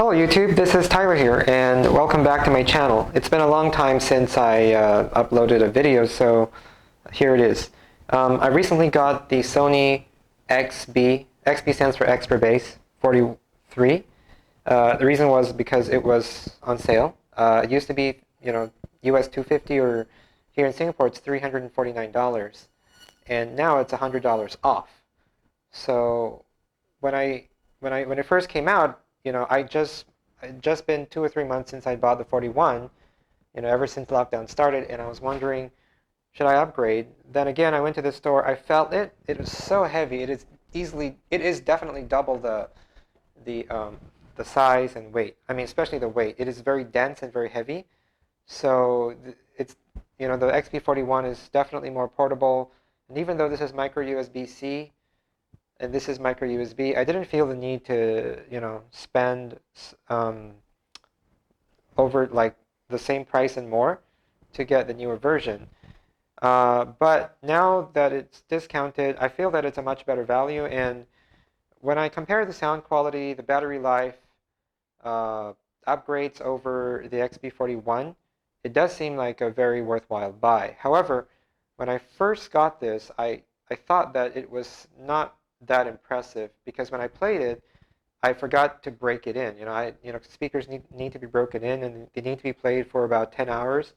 Hello YouTube, this is Tyler here, and welcome back to my channel. It's been a long time since I uploaded a video, so here it is. I recently got the Sony XB stands for Extra Bass 43. The reason was because it was on sale. It used to be, US $250, or here in Singapore it's $349, and now it's $100 off. So when it first came out, I'd just been 2 or 3 months since I bought the 41, ever since lockdown started, and I was wondering, should I upgrade? Then again, I went to the store, I felt it. It was so heavy. It is definitely double the size and weight. I mean, especially the weight. It is very dense and very heavy. So the XB41 is definitely more portable. And even though this is micro USB-C, and this is micro USB, I didn't feel the need to, spend over like the same price and more to get the newer version. But now that it's discounted, I feel that it's a much better value. And when I compare the sound quality, the battery life, upgrades over the XB41, it does seem like a very worthwhile buy. However, when I first got this, I thought that it was not that impressive, because when I played it, I forgot to break it in. Speakers need to be broken in, and they need to be played for about 10 hours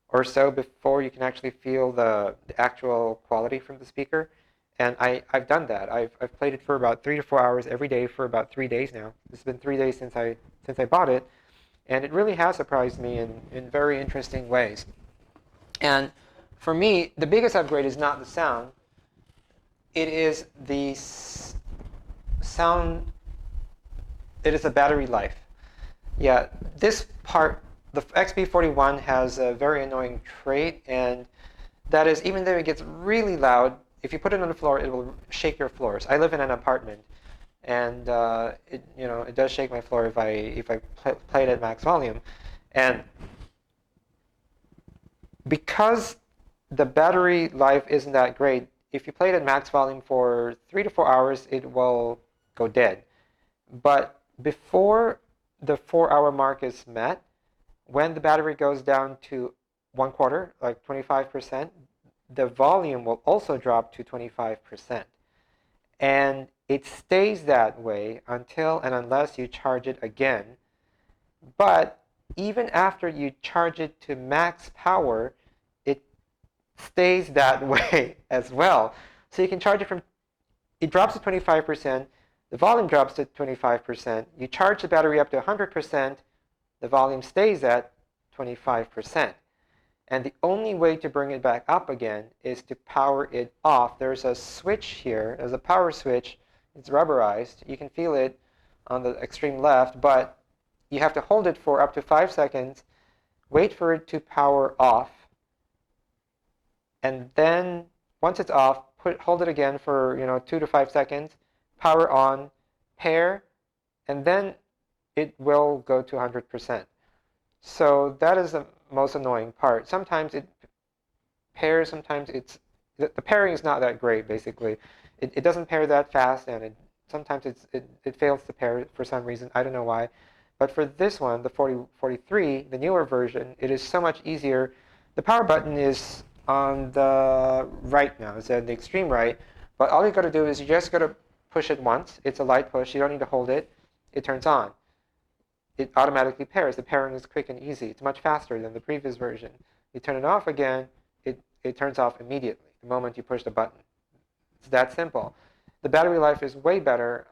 or so before you can actually feel the actual quality from the speaker. And I've done that. I've played it for about 3 to 4 hours every day for about 3 days now. It's been 3 days since I bought it, and it really has surprised me in very interesting ways. And for me, the biggest upgrade is not the sound. It is the sound. It is the battery life. Yeah, this part, the XB41 has a very annoying trait, and that is, even though it gets really loud, if you put it on the floor, it will shake your floors. I live in an apartment, and it does shake my floor if I play it at max volume. And because the battery life isn't that great, if you play it at max volume for 3 to 4 hours, it will go dead. But before the 4-hour mark is met, when the battery goes down to 1/4, like 25%, the volume will also drop to 25%. And it stays that way until and unless you charge it again. But even after you charge it to max power, stays that way as well. So you can charge it it drops to 25%, the volume drops to 25%, you charge the battery up to 100%, the volume stays at 25%. And the only way to bring it back up again is to power it off. There's a switch here, there's a power switch, it's rubberized, you can feel it on the extreme left, but you have to hold it for up to 5 seconds, wait for it to power off, and then once it's off, hold it again for 2 to 5 seconds, power on, pair, and then it will go to 100%. So that is the most annoying part. Sometimes it pairs, sometimes the pairing is not that great, basically. It doesn't pair that fast, and sometimes it fails to pair for some reason. I don't know why. But for this one, the 43, the newer version, it is so much easier. The power button is on the right now. It's at the extreme right. But all you got to do is you just got to push it once. It's a light push. You don't need to hold it. It turns on. It automatically pairs. The pairing is quick and easy. It's much faster than the previous version. You turn it off again, it turns off immediately the moment you push the button. It's that simple. The battery life is way better.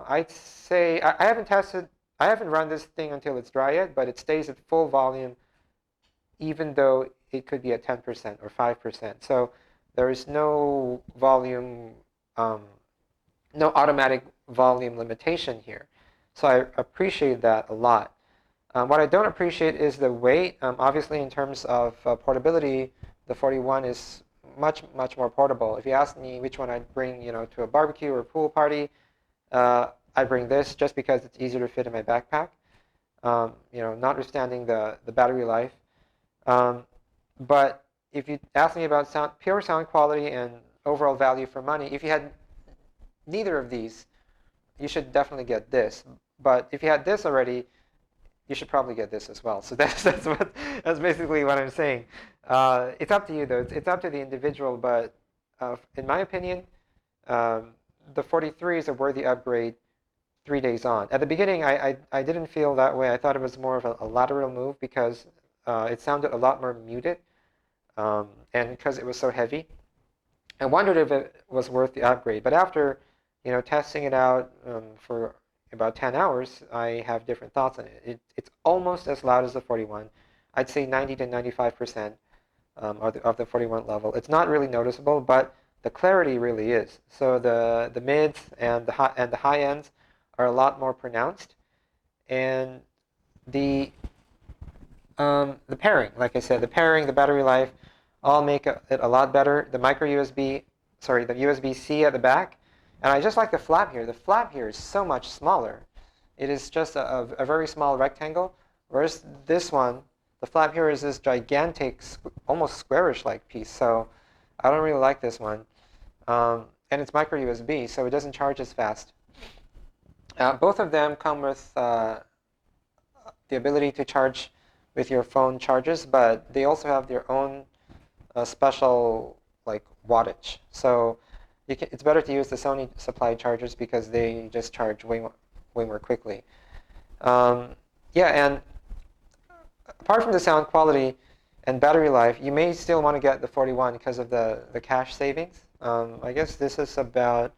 I'd say, I haven't run this thing until it's dry yet, but it stays at full volume even though it could be at 10% or 5%. So there is no volume, no automatic volume limitation here. So I appreciate that a lot. What I don't appreciate is the weight. Obviously, in terms of portability, the 41 is much more portable. If you ask me which one I'd bring, to a barbecue or pool party, I bring this just because it's easier to fit in my backpack. Notwithstanding the battery life. But if you ask me about pure sound quality and overall value for money, if you had neither of these, you should definitely get this. But if you had this already, you should probably get this as well. So that's basically what I'm saying. It's up to you though. It's up to the individual. But in my opinion, the 43 is a worthy upgrade 3 days on. At the beginning, I didn't feel that way. I thought it was more of a lateral move because it sounded a lot more muted, and because it was so heavy. I wondered if it was worth the upgrade. But after, testing it out for about 10 hours, I have different thoughts on it. It's almost as loud as the 41. I'd say 90 to 95% of the 41 level. It's not really noticeable, but the clarity really is. So the mids and the high ends are a lot more pronounced, and the pairing, like I said, the pairing, the battery life, all make it a lot better. The the USB-C at the back, and I just like the flap here. The flap here is so much smaller. It is just a very small rectangle, whereas this one, the flap here is this gigantic, almost squarish-like piece. So I don't really like this one. And it's micro USB, so it doesn't charge as fast. Both of them come with the ability to charge with your phone chargers, but they also have their own special wattage. So it's better to use the Sony supplied chargers because they just charge way more quickly. Yeah, and apart from the sound quality and battery life, you may still want to get the 41 because of the cash savings. I guess this is about,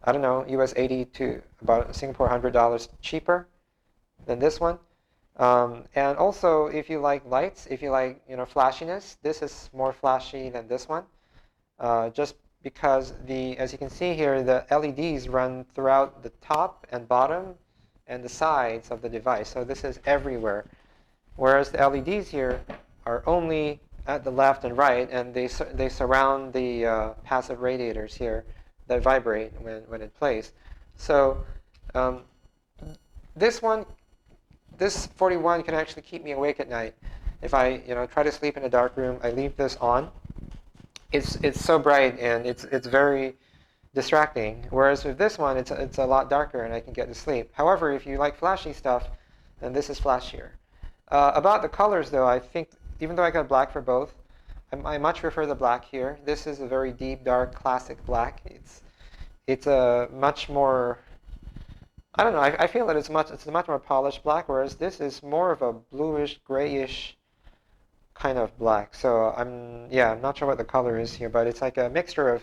I don't know, US 80 to about Singapore $100 cheaper than this one. And also, if you like lights, if you like flashiness, this is more flashy than this one. Just because as you can see here, the LEDs run throughout the top and bottom and the sides of the device. So this is everywhere. Whereas the LEDs here are only at the left and right, and they surround the passive radiators here that vibrate when it plays. So this 41 can actually keep me awake at night. If I try to sleep in a dark room, I leave this on. It's so bright and it's very distracting. Whereas with this one, it's a lot darker and I can get to sleep. However, if you like flashy stuff, then this is flashier. About the colors, though, I think even though I got black for both, I much prefer the black here. This is a very deep, dark, classic black. It's a much more, I don't know, I feel that it's a much more polished black, whereas this is more of a bluish, grayish kind of black. So I'm not sure what the color is here, but it's like a mixture of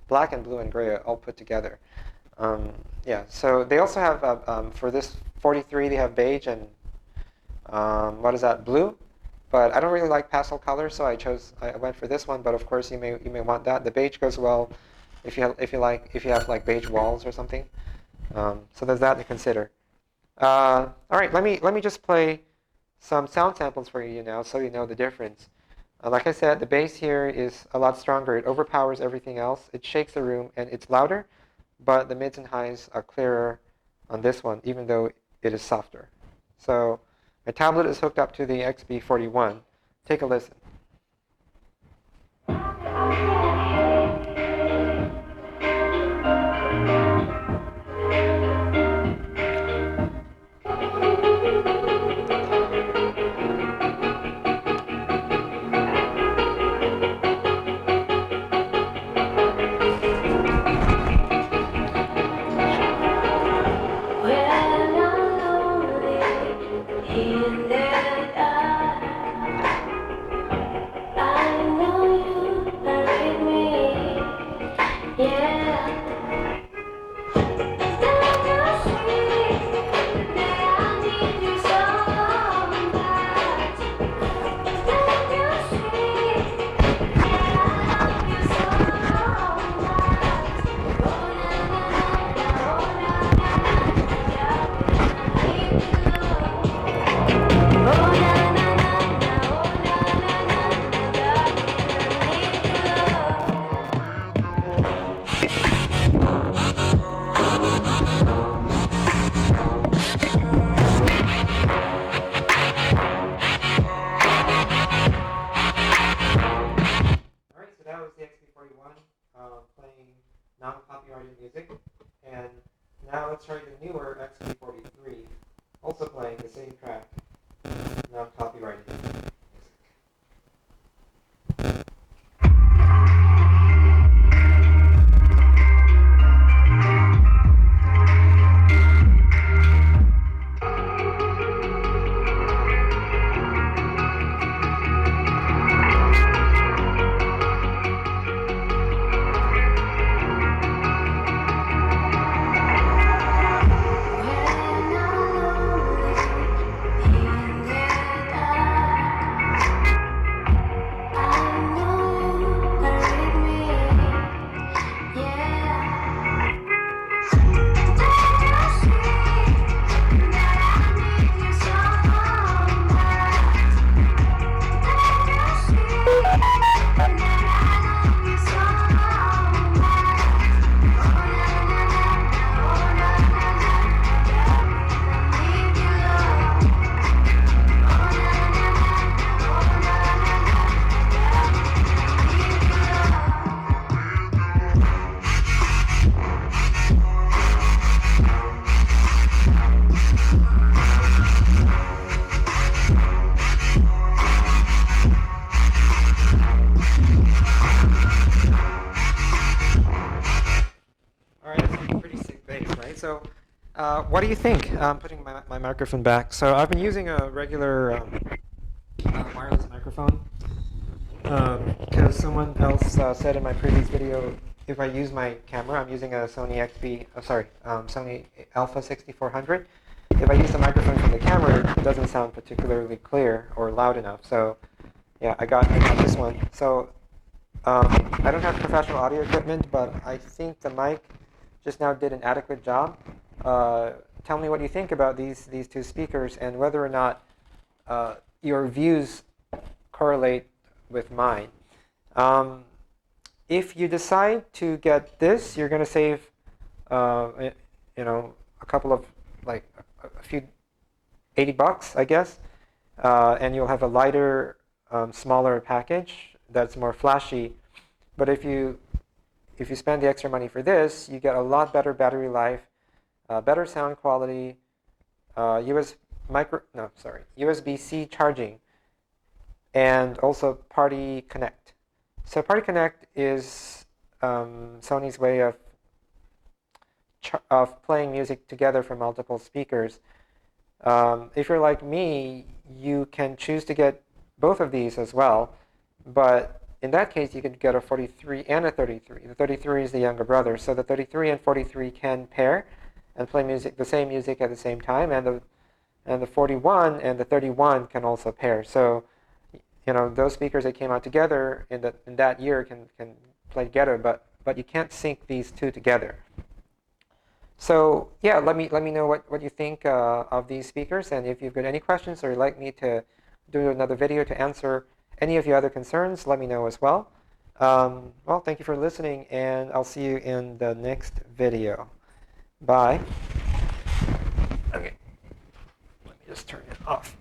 black and blue and gray all put together. So they also have, for this 43, they have beige and, blue. But I don't really like pastel colors, so I went for this one. But of course, you may want that. The beige goes well if you have like beige walls or something. So there's that to consider. All right, let me just play some sound samples for you now, so you know the difference. Like I said, the bass here is a lot stronger. It overpowers everything else. It shakes the room, and it's louder. But the mids and highs are clearer on this one, even though it is softer. So my tablet is hooked up to the XB41. Take a listen. playing the same track, not copyrighting music. So what do you think? I'm putting my microphone back. So I've been using a regular wireless microphone because someone else said in my previous video, if I use my camera, I'm using a Sony Sony Alpha 6400. If I use the microphone from the camera, it doesn't sound particularly clear or loud enough. So yeah, I got this one. So I don't have professional audio equipment, but I think the mic just now did an adequate job. Tell me what you think about these two speakers and whether or not your views correlate with mine. If you decide to get this, you're going to save, a couple of a few $80, I guess, and you'll have a lighter, smaller package that's more flashy. But if you spend the extra money for this, you get a lot better battery life, better sound quality, USB-C charging, and also Party Connect. So Party Connect is Sony's way of playing music together from multiple speakers. If you're like me, you can choose to get both of these as well, but in that case, you could get a 43 and a 33. The 33 is the younger brother, so the 33 and 43 can pair and play the same music at the same time, and the 41 and the 31 can also pair. So, those speakers that came out together in that year can play together, but you can't sync these two together. So yeah, let me know what you think of these speakers, and if you've got any questions or you'd like me to do another video to answer any of your other concerns, let me know as well. Well, thank you for listening, and I'll see you in the next video. Bye. Okay. Let me just turn it off.